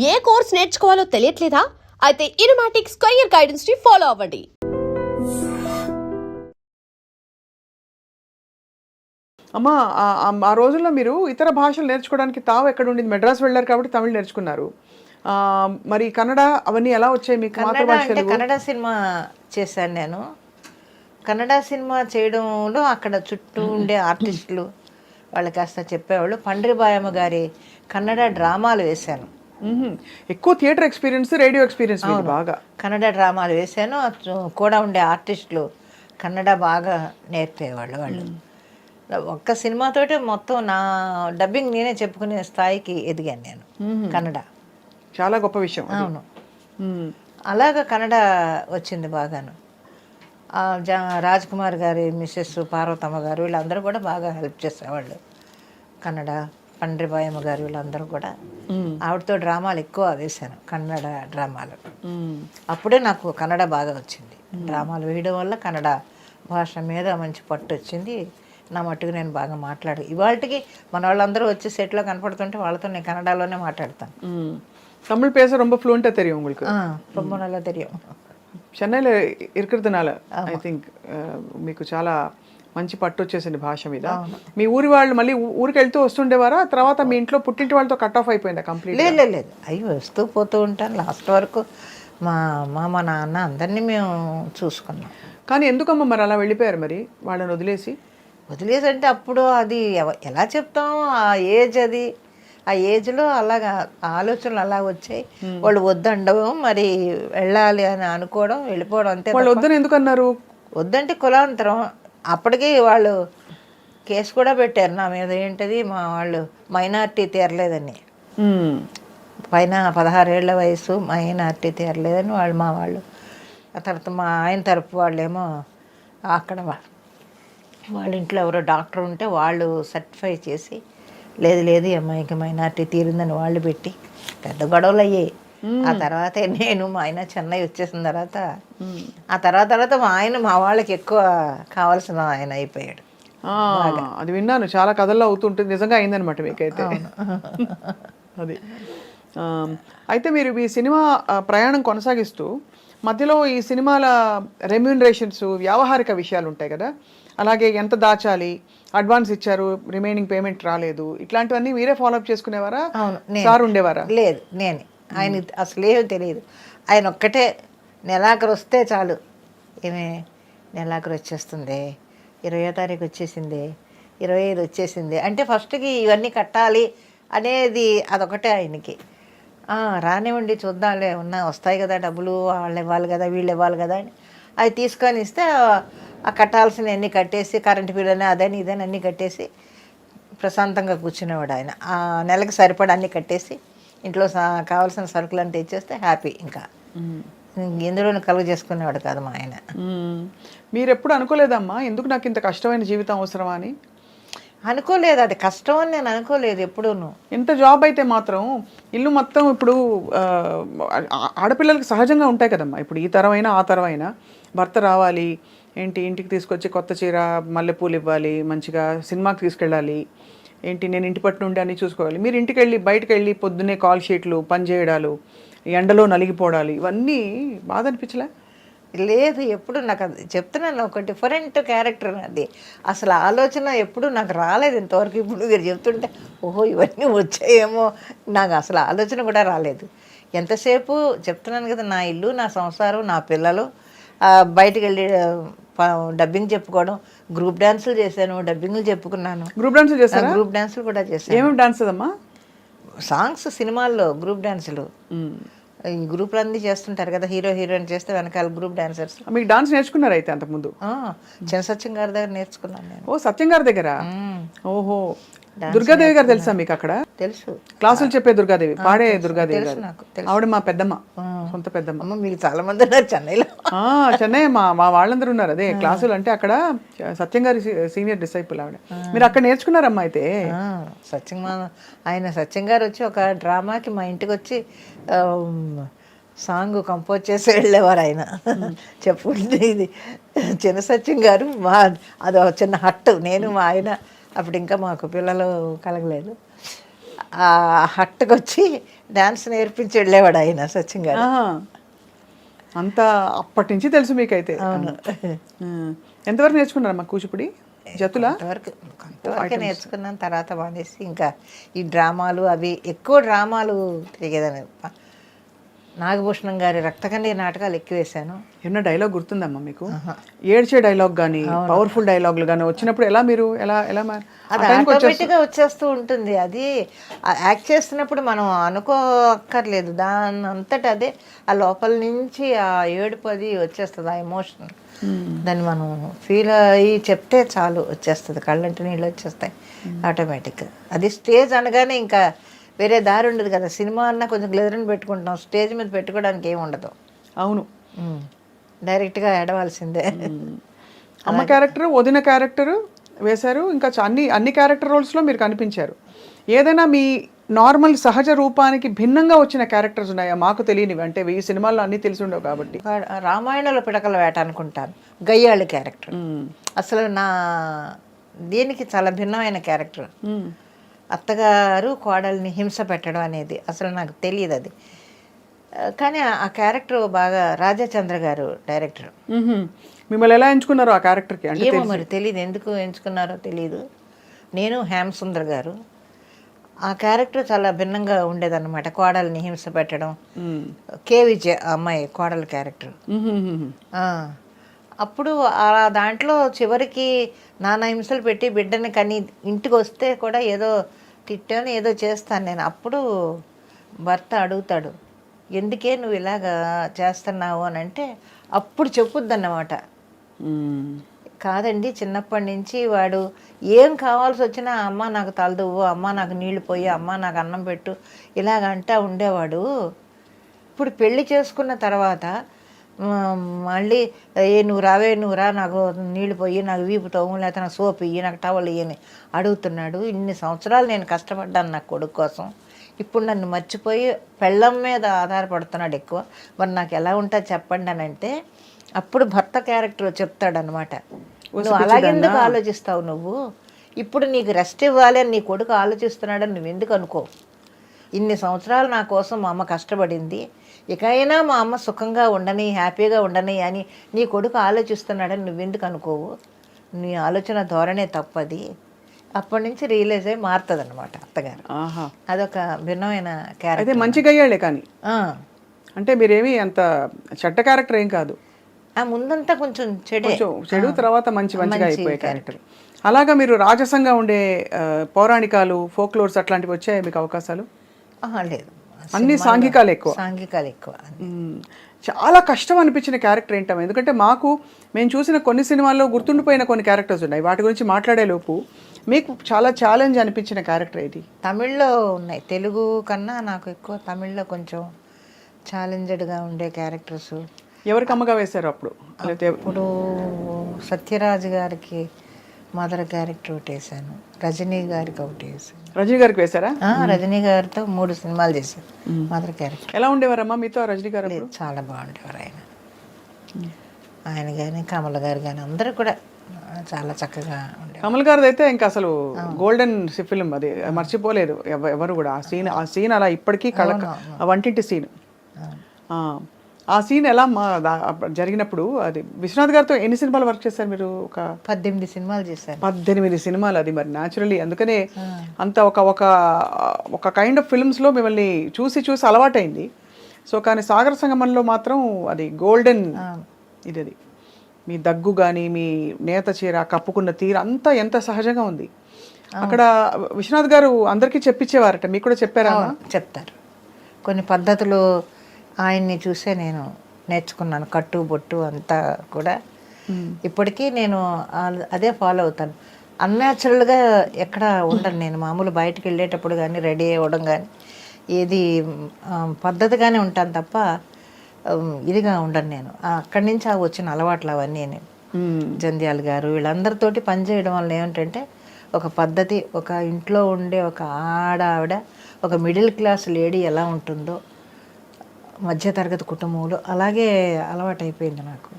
ఏ course నేర్చుకోవాలో తెలియట్లేదా? అయితే ఇనుమాటిక్ square guidance ని follow అవ్వండి. అమ్మా ఆ రోజుల్లో మీరు ఇతర భాషలు నేర్చుకోవడానికి తావు ఎక్కడ ఉండింది? మెడ్రాస్ వెళ్ళారు కాబట్టి తమిళ్ నేర్చుకున్నారు. మరి కన్నడ అవన్నీ ఎలా వచ్చాయి మీకు? మాతృభాష అంటే తెలుగు. కన్నడ సినిమా చేశాను నేను. కన్నడ సినిమా చేయడంలో అక్కడ చుట్టూ ఉండే ఆర్టిస్టులు వాళ్ళు కాస్త చెప్పేవాళ్ళు. పండ్రిబాయమ్మ గారి కన్నడ డ్రామాలు వేశాను. ఎక్కువ థియేటర్ ఎక్స్పీరియన్స్, రేడియో ఎక్స్పీరియన్స్ మీకు బాగా. కన్నడ డ్రామాలు వేశాను. కూడా ఉండే ఆర్టిస్టులు కన్నడ బాగా నేర్పేవాళ్ళు వాళ్ళు. ఒక్క సినిమాతోటి మొత్తం నా డబ్బింగ్ నేనే చెప్పుకునే స్థాయికి ఎదిగాను నేను కన్నడ. చాలా గొప్ప విషయం. అవును, అలాగా కన్నడ వచ్చింది బాగాను. రాజ్ కుమార్ గారి మిస్సెస్ పార్వతమ్మ గారు వీళ్ళందరూ కూడా బాగా హెల్ప్ చేసేవాళ్ళు. కన్నడ పండ్రిబాయమ్మ గారు వీళ్ళందరూ కూడా ఆవిడతో డ్రామాలు ఎక్కువ వేశాను, కన్నడ డ్రామాలు. అప్పుడే నాకు కన్నడ బాగా వచ్చింది. డ్రామాలు వేయడం వల్ల కన్నడ భాష మీద మంచి పట్టు వచ్చింది. నా మట్టుకు నేను బాగా మాట్లాడు. ఇవాళకి మన వాళ్ళందరూ వచ్చి సెట్లో కనపడుతుంటే వాళ్ళతో నేను కన్నడలోనే మాట్లాడతాను. தமிழ் பேச ரொம்ப ஃப்ளூயண்டா தெரியும் உங்களுக்கு? ரொம்ப நல்லா தெரியும். చెన్నైలో ఇరుకుతునాల ఐ థింక్ మీకు చాలా మంచి పట్టు వచ్చేసింది భాష మీద. మీ ఊరి వాళ్ళు మళ్ళీ ఊరికి వెళ్తూ వస్తుండేవారా? తర్వాత మీ ఇంట్లో పుట్టింటి వాళ్ళతో కట్ ఆఫ్ అయిపోయిందా కంప్లీట్? లేదు, అవి వస్తూ పోతూ ఉంటాను. లాస్ట్ వరకు మా మా నాన్న అందరినీ మేము చూసుకున్నాం. కానీ ఎందుకమ్మా మరి అలా వెళ్ళిపోయారు మరి వాళ్ళని వదిలేసి? అంటే అప్పుడు అది ఎలా చెప్తాం, ఆ ఏజ్ అది, ఆ ఏజ్లో అలాగా ఆలోచనలు అలా వచ్చాయి. వాళ్ళు వద్దండవు, మరి వెళ్ళాలి అని అనుకోవడం, వెళ్ళిపోవడం అంతే. వాళ్ళు వద్దని ఎందుకు అన్నారు? వద్దంటే కులాంతరం. అప్పటికి వాళ్ళు కేసు కూడా పెట్టారు నా మీద. ఏంటది, మా వాళ్ళు మైనార్టీ తీరలేదని, పైన 16 ఏళ్ల వయసు మైనార్టీ తీరలేదని వాళ్ళు మా వాళ్ళు. ఆ తర్వాత మా ఆయన తరపు వాళ్ళేమో అక్కడ వాళ్ళ ఇంట్లో ఎవరో డాక్టర్ ఉంటే వాళ్ళు సర్టిఫై చేసి లేదు ఈ అమ్మాయికి మైనార్టీ తీరిందని వాళ్ళు పెట్టి పెద్ద గొడవలు అయ్యాయి. ఆ తర్వాత నేను మా ఆయన చెన్నై వచ్చేసిన తర్వాత తర్వాత మా వాళ్ళకి ఎక్కువ కావాల్సిన ఆయన అయిపోయాడు. అది విన్నాను, చాలా కథల్లో అవుతుంటుంది. నిజంగా అయిందనమాట మీకైతే అది. అయితే మీరు ఈ సినిమా ప్రయాణం కొనసాగిస్తూ మధ్యలో ఈ సినిమాల రెమ్యూనరేషన్స్, వ్యావహారిక విషయాలు ఉంటాయి కదా, అలాగే ఎంత దాచాలి, అడ్వాన్స్ ఇచ్చారు, రిమైనింగ్ పేమెంట్ రాలేదు, ఇట్లాంటివన్నీ మీరే ఫాలోఅప్ చేసుకునేవారా? సార్ ఉండేవారా? లేదు, నేనే. ఆయన అసలు ఏమీ తెలియదు. ఆయన ఒక్కటే నెలాఖరు వస్తే చాలు, ఏమే నెలాఖరు వచ్చేస్తుంది, 20వ తారీఖు వచ్చేసింది, 25 వచ్చేసింది అంటే ఫస్ట్కి ఇవన్నీ కట్టాలి అనేది అదొకటే ఆయనకి. రానివ్వండి చూద్దాంలే, వస్తాయి కదా డబ్బులు, వాళ్ళు ఇవ్వాలి కదా, వీళ్ళు ఇవ్వాలి కదా అని అవి తీసుకొని ఇస్తే ఆ కట్టాల్సిన అన్నీ కట్టేసి, కరెంటు బిల్లు అని అదని ఇదని అన్నీ కట్టేసి ప్రశాంతంగా కూర్చునేవాడు ఆయన. ఆ నెలకు సరిపడా అన్నీ కట్టేసి ఇంట్లో కావాల్సిన సరుకులను తెచ్చేస్తే హ్యాపీ. ఇంకా ఎందులోనూ కలుగు చేసుకునేవాడు కాదు మా ఆయన. మీరు ఎప్పుడు అనుకోలేదమ్మా ఎందుకు నాకు ఇంత కష్టమైన జీవితం అవసరమా అని? అనుకోలేదు, అది కష్టం అని నేను అనుకోలేదు ఎప్పుడూను. ఎంత జాబ్ అయితే మాత్రం ఇల్లు మొత్తం ఇప్పుడు ఆడపిల్లలకి సహజంగా ఉంటాయి కదమ్మా. ఇప్పుడు ఈ తరమైనా ఆ తరమైనా భర్త రావాలి, ఏంటి ఇంటికి తీసుకొచ్చి కొత్త చీర, మల్లెపూలు ఇవ్వాలి, మంచిగా సినిమాకి తీసుకెళ్ళాలి, ఏంటి నేను ఇంటి పట్టు నుండి అన్నీ చూసుకోవాలి. మీరు ఇంటికి వెళ్ళి బయటకు వెళ్ళి పొద్దున్నే కాల్ షీట్లు, పని చేయడాలు, ఎండలో నలిగిపోవడాలు, ఇవన్నీ బాధ అనిపించలే? లేదు, ఎప్పుడు నాకు అది చెప్తున్నాను, ఒక డిఫరెంట్ క్యారెక్టర్ అది. అసలు ఆలోచన ఎప్పుడు నాకు రాలేదు ఇంతవరకు. ఇప్పుడు మీరు చెప్తుంటే ఓహో ఇవన్నీ వచ్చాయేమో, నాకు అసలు ఆలోచన కూడా రాలేదు. ఎంతసేపు చెప్తున్నాను కదా, నా ఇల్లు, నా సంసారం, నా పిల్లలు, బయటకు వెళ్ళి డబ్బింగ్ చెప్పుకోవడం, గ్రూప్ డాన్సులు చేశాను, డబ్బింగ్లు చెప్పుకున్నాను. గ్రూప్ డాన్సులు చేశాను? గ్రూప్ డాన్సులు కూడా చేశాను. ఏమేమి డాన్స్ అమ్మా? సాంగ్స్, సినిమాల్లో గ్రూప్ డాన్సులు. ఈ గ్రూప్లు అన్నీ చేస్తుంటారు కదా, హీరో హీరోయిన్ చేస్తే వెనకాల గ్రూప్ డాన్సర్స్. మీకు డాన్స్ నేర్చుకున్నారు అయితే అంతకుముందు? చిన్న సత్యం గారి దగ్గర నేర్చుకున్నాను నేను. ఓ, సత్యం గారి దగ్గర? ఓహో, దుర్గాదేవి గారు తెలుసా మీకు? అక్కడ తెలుసు, క్లాసులు చెప్పే దుర్గాదేవి, పాడే దుర్గాదేవి గారు. నాకు ఆవిడ మా పెద్దమ్మ, సొంత పెద్దమ్మ. మీకు చాలా మంది ఉన్నారు చెన్నైలో. చెన్నై మా వాళ్ళందరూ ఉన్నారు. అదే క్లాసులు అంటే అక్కడ సత్యం గారి సీనియర్ డిసైపుల్ ఆవిడ. మీరు అక్కడ నేర్చుకున్నారమ్మా అయితే? సత్యం గారు వచ్చి ఒక డ్రామాకి మా ఇంటికి వచ్చి సాంగ్ కంపోజ్ చేసి వెళ్ళేవారు ఆయన. చెప్పుకుంటే ఇది చిన్న సత్యం గారు అది చిన్న హట్టు. నేను మా ఆయన అప్పుడు ఇంకా మాకు పిల్లలు కలగలేదు. ఆ హట్టుకు వచ్చి డ్యాన్స్ నేర్పించి వెళ్ళేవాడు ఆయన సచిన్ గారు. ఆహా. అంత అప్పటి నుంచి తెలుసు మీకైతే. అవును. ఎంతవరకు నేర్చుకున్నారమ్మా కూచిపూడి? జతులా? కొంతవరకే నేర్చుకున్నాను. తర్వాత మానేసి ఇంకా ఈ డ్రామాలు అవి ఎక్కువ డ్రామాలు తిరిగేదాన్ని. నాగభూషణం గారి రక్తకన్నీరు నాటకాలు ఎక్కువ వేశాను. ఏమన్నా డైలాగ్ గుర్తుందమ్మా మీకు? ఏడ్చే డైలాగ్ కానీ పవర్ఫుల్ డైలాగులు కానీ వచ్చినప్పుడు ఎలా మీరు ఎలా ఎలా అది ఆటోమేటిక్గా వచ్చేస్తూ ఉంటుంది. అది యాక్ట్ చేస్తున్నప్పుడు మనం అనుకోక్కర్లేదు, దాని అంతటా అదే ఆ లోపల నుంచి ఆ ఏడుపు అది వచ్చేస్తుంది, ఆ ఎమోషన్. దాన్ని మనం ఫీల్ అయ్యి చెప్తే చాలు వచ్చేస్తుంది, కళ్ళంటి నీళ్ళు వచ్చేస్తాయి ఆటోమేటిక్గా. అది స్టేజ్ అనగానే ఇంకా వేరే దారి ఉండదు కదా. సినిమా అన్నా కొంచెం గ్లెజర్ని పెట్టుకుంటాం, స్టేజ్ మీద పెట్టుకోవడానికి ఏమి ఉండదు. అవును, డైరెక్ట్గా ఏడవలసిందే. అమ్మ క్యారెక్టర్, వదిన క్యారెక్టర్ వేశారు, ఇంకా అన్ని క్యారెక్టర్ రోల్స్లో మీరు కనిపించారు. ఏదైనా మీ నార్మల్ సహజ రూపానికి భిన్నంగా వచ్చిన క్యారెక్టర్స్ ఉన్నాయా మాకు తెలియనివి? అంటే ఈ సినిమాల్లో అన్నీ తెలిసి ఉండవు కాబట్టి. రామాయణంలో పిడకల వేట అనుకుంటాను, గయ్యాళి క్యారెక్టర్. అసలు నా దీనికి చాలా భిన్నమైన క్యారెక్టర్. అత్తగారు కోడల్ని హింస పెట్టడం అనేది అసలు నాకు తెలియదు అది. కానీ ఆ క్యారెక్టర్ బాగా రాజాచంద్ర గారు డైరెక్టర్. మిమ్మల్ని ఎలా ఎంచుకున్నారో ఆ క్యారెక్టర్కి? అంటే ఏమో మరి తెలియదు, ఎందుకు ఎంచుకున్నారో తెలియదు. నేను హేమసుందర్ గారు ఆ క్యారెక్టర్ చాలా భిన్నంగా ఉండేదన్నమాట. కోడల్ని హింస పెట్టడం. కే విజయ అమ్మాయి కోడల క్యారెక్టర్. అప్పుడు ఆ దాంట్లో చివరికి నానా హింసలు పెట్టి బిడ్డని కని ఇంటికి వస్తే కూడా ఏదో తిట్టాను, ఏదో చేస్తాను నేను. అప్పుడు భర్త అడుగుతాడు, ఎందుకే నువ్వు ఇలాగా చేస్తున్నావు అని అంటే అప్పుడు చెప్పుద్దన్నమాట. కాదండి, చిన్నప్పటి నుంచి వాడు ఏం కావాల్సి వచ్చినా అమ్మ నాకు తలదువ్వు, అమ్మ నాకు నీళ్లు పోయి, అమ్మ నాకు అన్నం పెట్టు ఇలాగంటా ఉండేవాడు. ఇప్పుడు పెళ్లి చేసుకున్న తర్వాత మళ్ళీ నువ్వు రా నాకు నీళ్ళు పోయి, నాకు వీపు తవ్వు, లేకపోతే నాకు సోపు ఇయ్యి, నాకు టవల్ ఇయ్యని అడుగుతున్నాడు. ఇన్ని సంవత్సరాలు నేను కష్టపడ్డాను నా కొడుకు కోసం, ఇప్పుడు నన్ను మర్చిపోయి పెళ్ళం మీద ఆధారపడుతున్నాడు ఎక్కువ. మరి నాకు ఎలా ఉంటుంది చెప్పండి అని అంటే అప్పుడు భర్త క్యారెక్టర్ చెప్తాడనమాట, నువ్వు అలాగెందుకు ఆలోచిస్తావు, నువ్వు ఇప్పుడు నీకు రెస్ట్ ఇవ్వాలి అని నీ కొడుకు ఆలోచిస్తున్నాడని నువ్వు ఎందుకు అనుకో. ఇన్ని సంవత్సరాలు నా కోసం మా అమ్మ కష్టపడింది, ఇకైనా మా అమ్మ సుఖంగా ఉండని, హ్యాపీగా ఉండని అని నీ కొడుకు ఆలోచిస్తున్నాడని నువ్వెందుకు అనుకోవు. నీ ఆలోచన ధోరణే తప్పది. అప్పటి నుంచి రియలైజ్ అయ్యి మారుతుంది అనమాట అత్తగారు. అదొక భిన్నమైన క్యారెక్టర్. అయితే మంచి గయ్యాళ్ళే కానీ, అంటే మీరేమి అంత చెడ్డ క్యారెక్టర్ ఏం కాదు. ముందంతా కొంచెం చెడు, తర్వాత మంచిగా అయిపోయే క్యారెక్టర్. అలాగా మీరు రాజసంగా ఉండే పౌరాణికాలు, ఫోక్లోర్స్ అట్లాంటివి వచ్చాయి మీకు అవకాశాలు? లేదు, అన్ని సాంఘికాలు ఎక్కువ. చాలా కష్టం అనిపించిన క్యారెక్టర్ ఏంటమ్మా? ఎందుకంటే మేము చూసిన కొన్ని సినిమాల్లో గుర్తుండిపోయిన కొన్ని క్యారెక్టర్స్ ఉన్నాయి, వాటి గురించి మాట్లాడే లోపు మీకు చాలా ఛాలెంజ్ అనిపించిన క్యారెక్టర్ ఏది? తమిళ్లో ఉన్నాయి, తెలుగు కన్నా నాకు ఎక్కువ తమిళ్లో కొంచెం ఛాలెంజ్డ్గా ఉండే క్యారెక్టర్స్. ఎవరికి అమ్మగా వేశారు అప్పుడు? ఇప్పుడు సత్యరాజ్ గారికి మదర్ క్యారెక్టర్ ఒకటి వేసాను, రజనీ గారికి ఒకటి వేసాను. రజనీ గారికి వేశారా? రజనీ గారితో 3 సినిమాలు చేశాను మదర్ క్యారెక్టర్. ఎలా ఉండేవారమ్మా మీతో రజనీ గారు? చాలా బాగుండేవారు ఆయన కానీ కమల్ గారు కానీ అందరూ కూడా చాలా చక్కగా ఉండేవారు. కమల్ గారిది అయితే ఇంకా అసలు గోల్డెన్ ఫిల్మ్, అది మర్చిపోలేదు ఎవరు కూడా. ఆ సీన్ అలా ఇప్పటికీ వంటింటి సీన్, ఆ సీన్ ఎలా జరిగినప్పుడు. అది విశ్వనాథ్ గారితో ఎన్ని సినిమాలు వర్క్ చేశారు మీరు? ఒక 18 సినిమాలు చేశారు. 18 సినిమాలు. అది మరి న్యాచురలీ అందుకనే అంత ఒక కైండ్ ఆఫ్ ఫిల్మ్స్లో మిమ్మల్ని చూసి అలవాటైంది. సో కానీ సాగర సంగమంలో మాత్రం అది గోల్డెన్ ఇది. మీ దగ్గు కానీ, మీ నేత చీర కప్పుకున్న తీరు అంతా ఎంత సహజంగా ఉంది. అక్కడ విశ్వనాథ్ గారు అందరికీ చెప్పించేవారట, మీకు కూడా చెప్పారా? చెప్తారు. కొన్ని పద్ధతులు ఆయన్ని చూసే నేను నేర్చుకున్నాను, కట్టు బొట్టు అంతా కూడా. ఇప్పటికీ నేను అదే ఫాలో అవుతాను. అన్యాచురల్గా ఎక్కడ ఉండను నేను. మామూలు బయటకు వెళ్ళేటప్పుడు కానీ, రెడీ అవ్వడం కానీ ఏది పద్ధతిగానే ఉంటాను తప్ప ఇదిగా ఉండను నేను. అక్కడి నుంచి వచ్చిన అలవాట్లు అవన్నీ. నేను జంధ్యాల గారు వీళ్ళందరితోటి పనిచేయడం వల్ల ఏమిటంటే ఒక పద్ధతి, ఒక ఇంట్లో ఉండే ఒక ఆవిడ, ఒక మిడిల్ క్లాస్ లేడీ ఎలా ఉంటుందో, మధ్యతరగతి కుటుంబంలో అలాగే అలవాటు అయిపోయింది నాకు.